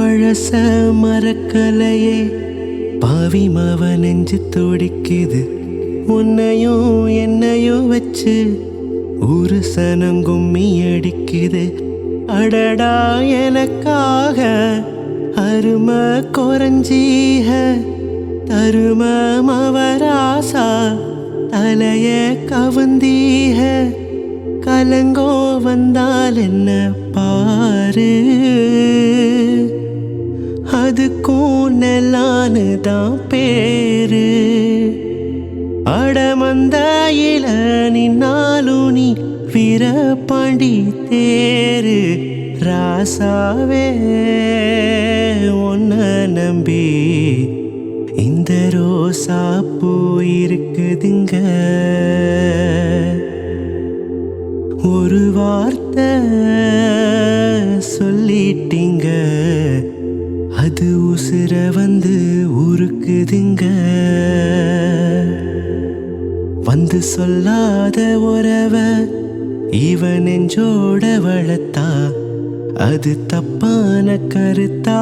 பழச மறக்கலையே பாவிமாவ நெஞ்சு துடிக்குது. உன்னையும் என்னையும் வச்சு ஒரு சனம் கும்மி அடிக்குது. அடடா எனக்காக அருமை குறைஞ்சீக தரும மவராசா தலைய கவுந்தீக. கலங்கோ வந்தால் என்ன பாரு, அதுக்கும் நெல்லான்னு தான் பேரு. அடமந்தாயில நின்னாலும் நீ வீரபாண்டி தேரு. ராசாவே உன்னை நம்பி இந்த ரோசா பூ இருக்குதுங்க. ஒரு வார்த்தை சொல்லிட்டீங்க, அது உசுர வந்து உருக்குதுங்க. வந்து சொல்லாத உறவ இவன் நெஞ்சோட வளர்த்தா அது தப்பான கருத்தா